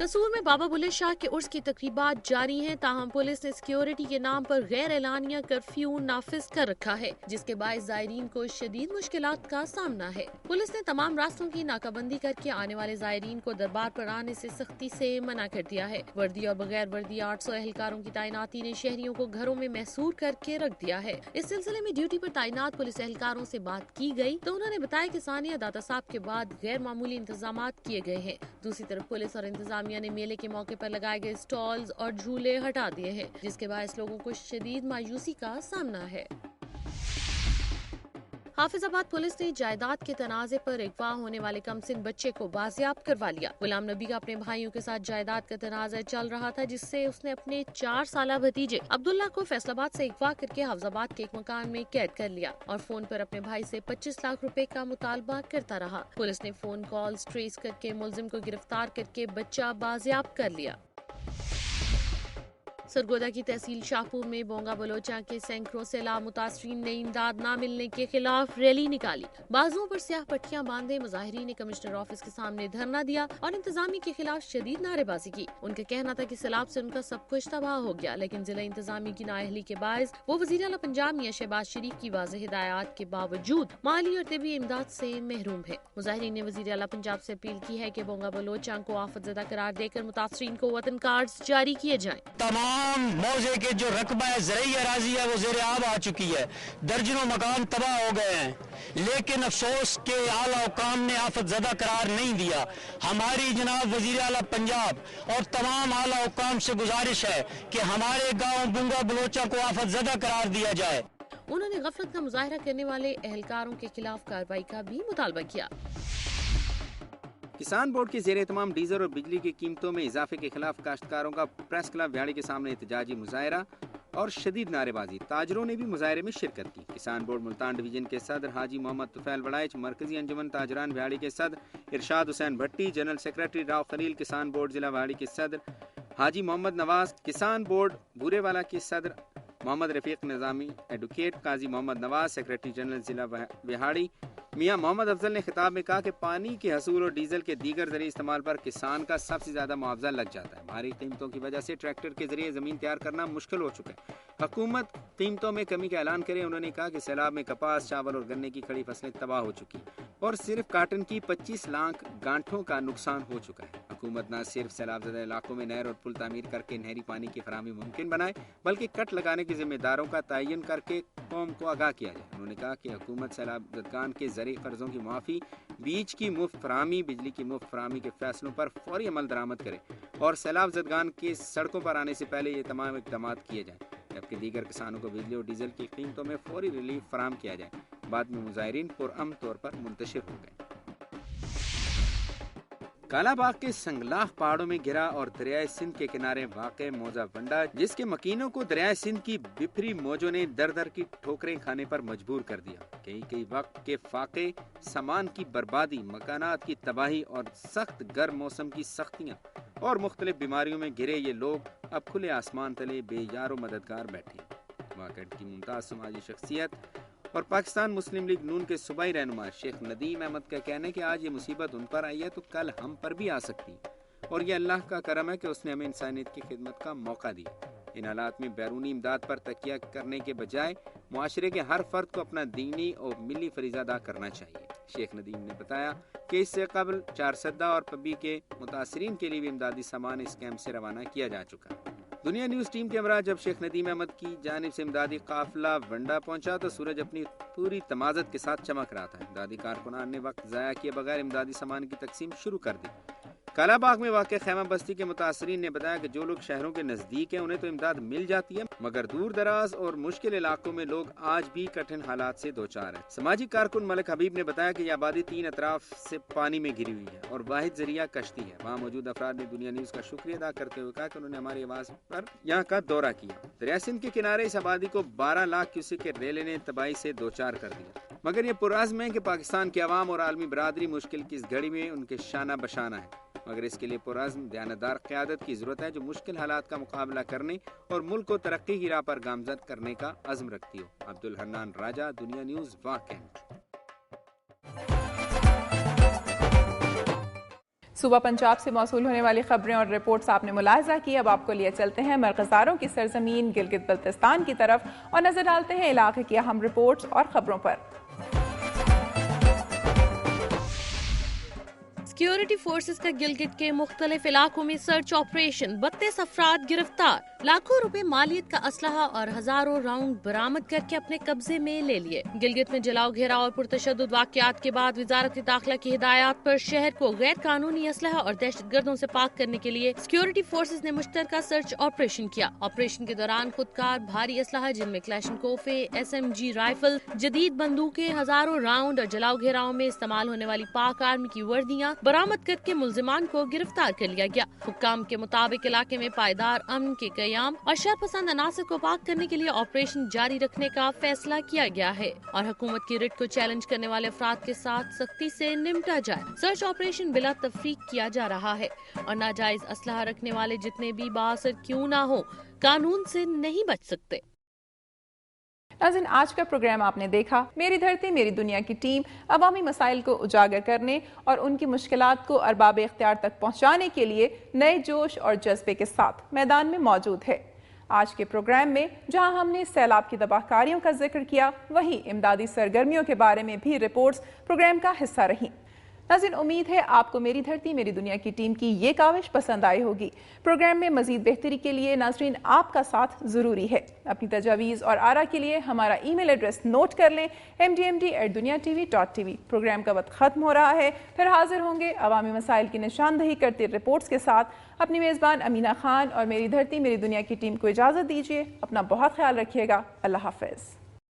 قصور میں بابا بلے شاہ کے عرس کی تقریبات جاری ہیں، تاہم پولیس نے سیکیورٹی کے نام پر غیر اعلانیہ کرفیو نافذ کر رکھا ہے، جس کے باعث زائرین کو شدید مشکلات کا سامنا ہے۔ پولیس نے تمام راستوں کی ناکہ بندی کر کے آنے والے زائرین کو دربار پر آنے سے سختی سے منع کر دیا ہے۔ وردی اور بغیر وردی 800 اہلکاروں کی تعیناتی نے شہریوں کو گھروں میں محصور کر کے رکھ دیا ہے۔ اس سلسلے میں ڈیوٹی پر تعینات پولیس اہلکاروں سے بات کی گئی تو انہوں نے بتایا کہ ثانیہ داتا صاحب کے بعد غیر معمولی انتظامات کیے گئے ہیں۔ دوسری طرف پولیس اور انتظامیہ نے میلے کے موقع پر لگائے گئے سٹالز اور جھولے ہٹا دیے ہیں، جس کے باعث لوگوں کو شدید مایوسی کا سامنا ہے۔ حافظ آباد پولیس نے جائیداد کے تنازع پر اغوا ہونے والے کمسن بچے کو بازیاب کروا لیا۔ غلام نبی کا اپنے بھائیوں کے ساتھ جائیداد کا تنازع چل رہا تھا، جس سے اس نے اپنے 4 سالہ بھتیجے عبداللہ کو فیصل آباد سے اغوا کر کے حافظ آباد کے ایک مکان میں قید کر لیا اور فون پر اپنے بھائی سے 25 لاکھ روپے کا مطالبہ کرتا رہا۔ پولیس نے فون کالز ٹریس کر کے ملزم کو گرفتار کر کے بچہ بازیاب کر لیا۔ سرگودا کی تحصیل شاہپور میں بونگا بلوچاں کے سینکڑوں سیلاب متاثرین نے امداد نہ ملنے کے خلاف ریلی نکالی۔ بازوؤں پر سیاہ پٹیاں باندھے مظاہرین نے کمشنر آفس کے سامنے دھرنا دیا اور انتظامیہ کے خلاف شدید نعرے بازی کی۔ ان کا کہنا تھا کہ سیلاب سے ان کا سب کچھ تباہ ہو گیا، لیکن ضلع انتظامیہ کی نااہلی کے باعث وہ وزیر اعلیٰ پنجاب میاں شہباز شریف کی واضح ہدایات کے باوجود مالی اور طبی امداد سے محروم ہے۔ مظاہرین نے وزیر اعلیٰ پنجاب سے اپیل کی ہے کہ بونگا بلوچاں کو آفت زدہ قرار دے کر متاثرین کو وطن کارڈز جاری کیے جائیں۔ تمام موضع کے جو رقبہ ہے زرعی اراضی ہے وہ زیر آب آ چکی ہے، درجنوں مکان تباہ ہو گئے ہیں، لیکن افسوس کہ اعلیٰ حکام نے آفت زدہ قرار نہیں دیا۔ ہماری جناب وزیر اعلیٰ پنجاب اور تمام اعلیٰ حکام سے گزارش ہے کہ ہمارے گاؤں بونگا بلوچاں کو آفت زدہ قرار دیا جائے۔ انہوں نے غفلت کا مظاہرہ کرنے والے اہلکاروں کے خلاف کارروائی کا بھی مطالبہ کیا۔ کسان بورڈ کے زیر اہتمام ڈیزل اور بجلی کی قیمتوں میں اضافے کے خلاف کاشتکاروں کا پریس کلب ویاڑی کے سامنے احتجاجی مظاہرہ اور شدید نعرے بازی۔ تاجروں نے بھی مظاہرے میں شرکت کی۔ کسان بورڈ ملتان ڈویژن کے صدر حاجی محمد طفیل وڑائچ، مرکزی انجمن تاجران ویاڑی کے صدر ارشاد حسین بھٹی، جنرل سیکرٹری راؤ خلیل، کسان بورڈ ضلع ویاڑی کے صدر حاجی محمد نواز، کسان بورڈ بورے والا کے صدر محمد رفیق نظامی، ایڈوکیٹ قاضی محمد نواز، سیکرٹری جنرل ضلع وہاڑی میاں محمد افضل نے خطاب میں کہا کہ پانی کے حصول اور ڈیزل کے دیگر ذریعے استعمال پر کسان کا سب سے زیادہ معاوضہ لگ جاتا ہے۔ بھاری قیمتوں کی وجہ سے ٹریکٹر کے ذریعے زمین تیار کرنا مشکل ہو چکا ہے۔ حکومت قیمتوں میں کمی کا اعلان کرے۔ انہوں نے کہا کہ سیلاب میں کپاس، چاول اور گنے کی کھڑی فصلیں تباہ ہو چکی اور صرف کاٹن کی 25 لاکھ گانٹھوں کا نقصان ہو چکا ہے۔ حکومت نہ صرف سیلاب زدہ علاقوں میں نہر اور پل تعمیر کر کے نہری پانی کی فراہمی ممکن بنائے، بلکہ کٹ لگانے کے ذمہ داروں کا تعین کر کے قوم کو آگاہ کیا جائے۔ انہوں نے کہا کہ حکومت سیلاب زدگان کے زرعی قرضوں کی معافی، بیج کی مفت فراہمی، بجلی کی مفت فراہمی کے فیصلوں پر فوری عمل درآمد کرے اور سیلاب زدگان کے سڑکوں پر آنے سے پہلے یہ تمام اقدامات کیے جائیں، جبکہ دیگر کسانوں کو بجلی اور ڈیزل کی قیمتوں میں فوری ریلیف فراہم کیا جائے۔ بعد میں مظاہرین پرامن طور پر منتشر ہو گئے۔ کالا باغ کے سنگلاخ پہاڑوں میں گرا اور دریائے سندھ کے کنارے واقع موزہ ونڈا، جس کے مکینوں کو دریائے سندھ کی بپھری موجوں نے در در کی ٹھوکریں کھانے پر مجبور کر دیا۔ کئی وقت کے فاقے، سامان کی بربادی، مکانات کی تباہی اور سخت گرم موسم کی سختیاں اور مختلف بیماریوں میں گرے یہ لوگ اب کھلے آسمان تلے بے یار و مددگار بیٹھے ہیں۔ واقعہ کی ممتاز سماجی شخصیت اور پاکستان مسلم لیگ نون کے صوبائی رہنما شیخ ندیم احمد کا کہنا ہے کہ آج یہ مصیبت ان پر آئی ہے تو کل ہم پر بھی آ سکتی اور یہ اللہ کا کرم ہے کہ اس نے ہمیں انسانیت کی خدمت کا موقع دیا۔ ان حالات میں بیرونی امداد پر تکیہ کرنے کے بجائے معاشرے کے ہر فرد کو اپنا دینی اور ملی فریضہ ادا کرنا چاہیے۔ شیخ ندیم نے بتایا کہ اس سے قبل چارسدہ اور پبی کے متاثرین کے لیے بھی امدادی سامان اس کیمپ سے روانہ کیا جا چکا ہے۔ دنیا نیوز ٹیم کے ہمراہ جب شیخ ندیم احمد کی جانب سے امدادی قافلہ ونڈا پہنچا تو سورج اپنی پوری تمازت کے ساتھ چمک رہا تھا۔ امدادی کارکنان نے وقت ضائع کیے بغیر امدادی سامان کی تقسیم شروع کر دی۔ کالا باغ میں واقع خیمہ بستی کے متاثرین نے بتایا کہ جو لوگ شہروں کے نزدیک ہیں انہیں تو امداد مل جاتی ہے، مگر دور دراز اور مشکل علاقوں میں لوگ آج بھی کٹھن حالات سے دوچار ہیں۔ سماجی کارکن ملک حبیب نے بتایا کہ یہ آبادی 3 اطراف سے پانی میں گھری ہوئی ہے اور واحد ذریعہ کشتی ہے۔ وہاں موجود افراد نے دنیا نیوز کا شکریہ ادا کرتے ہوئے کہا کہ انہوں نے ہماری آواز پر یہاں کا دورہ کیا۔ دریائے سندھ کے کنارے اس آبادی کو 12 لاکھ کیوسک کے ریلے نے تباہی سے دوچار کر دیا، مگر یہ پرعزم ہے کہ پاکستان کے عوام اور عالمی برادری مشکل کی اس گھڑی میں ان کے شانہ بشانہ ہے، مگر اس کے لیے پرعزم دیانتدار قیادت کی ضرورت ہے جو مشکل حالات کا مقابلہ کرنے اور ملک کو ترقی کی راہ پر گامزن کرنے کا عزم رکھتی ہو۔ عبدالحنان راجہ، دنیا نیوز، واقع۔ صوبہ پنجاب سے موصول ہونے والی خبریں اور رپورٹس آپ نے ملاحظہ کی. اب آپ کو لیے چلتے ہیں مرغزاروں کی سرزمین گلگت بلتستان کی طرف اور نظر ڈالتے ہیں علاقے کی اہم رپورٹس اور خبروں پر. سیکیورٹی فورسز کا گلگت کے مختلف علاقوں میں سرچ آپریشن، 32 افراد گرفتار، لاکھوں روپے مالیت کا اسلحہ اور ہزاروں راؤنڈ برآمد کر کے اپنے قبضے میں لے لیے. گلگت میں جلاؤ گھیراؤ اور پرتشدد واقعات کے بعد وزارت داخلہ کی ہدایات پر شہر کو غیر قانونی اسلحہ اور دہشت گردوں سے پاک کرنے کے لیے سیکیورٹی فورسز نے مشترکہ سرچ آپریشن کیا. آپریشن کے دوران خودکار بھاری اسلحہ جن میں کلاشنکوفے، SMG رائفل، جدید بندوقیں، ہزاروں راؤنڈ اور جلاؤ گھیراؤ میں استعمال ہونے والی پاک آرمی کی وردیاں برآمد کر کے ملزمان کو گرفتار کر لیا گیا. حکام کے مطابق علاقے میں پائیدار امن کے قیام اور شر پسند عناصر کو پاک کرنے کے لیے آپریشن جاری رکھنے کا فیصلہ کیا گیا ہے اور حکومت کی رٹ کو چیلنج کرنے والے افراد کے ساتھ سختی سے نمٹا جائے. سرچ آپریشن بلا تفریق کیا جا رہا ہے اور ناجائز اسلحہ رکھنے والے جتنے بھی بااثر کیوں نہ ہو قانون سے نہیں بچ سکتے. ناظرین، آج کا پروگرام آپ نے دیکھا. میری دھرتی میری دنیا کی ٹیم عوامی مسائل کو اجاگر کرنے اور ان کی مشکلات کو ارباب اختیار تک پہنچانے کے لیے نئے جوش اور جذبے کے ساتھ میدان میں موجود ہے. آج کے پروگرام میں جہاں ہم نے سیلاب کی تباہ کاریوں کا ذکر کیا، وہیں امدادی سرگرمیوں کے بارے میں بھی رپورٹس پروگرام کا حصہ رہیں. ناظرین، امید ہے آپ کو میری دھرتی میری دنیا کی ٹیم کی یہ کاوش پسند آئی ہوگی. پروگرام میں مزید بہتری کے لیے ناظرین آپ کا ساتھ ضروری ہے. اپنی تجاویز اور آرا کے لیے ہمارا ای میل ایڈریس نوٹ کر لیں، mdmd@duniatv.tv. پروگرام کا وقت ختم ہو رہا ہے. پھر حاضر ہوں گے عوامی مسائل کی نشاندہی کرتے رپورٹس کے ساتھ. اپنی میزبان امینہ خان اور میری دھرتی میری دنیا کی ٹیم کو اجازت دیجیے. اپنا بہت خیال رکھیے گا. اللہ حافظ.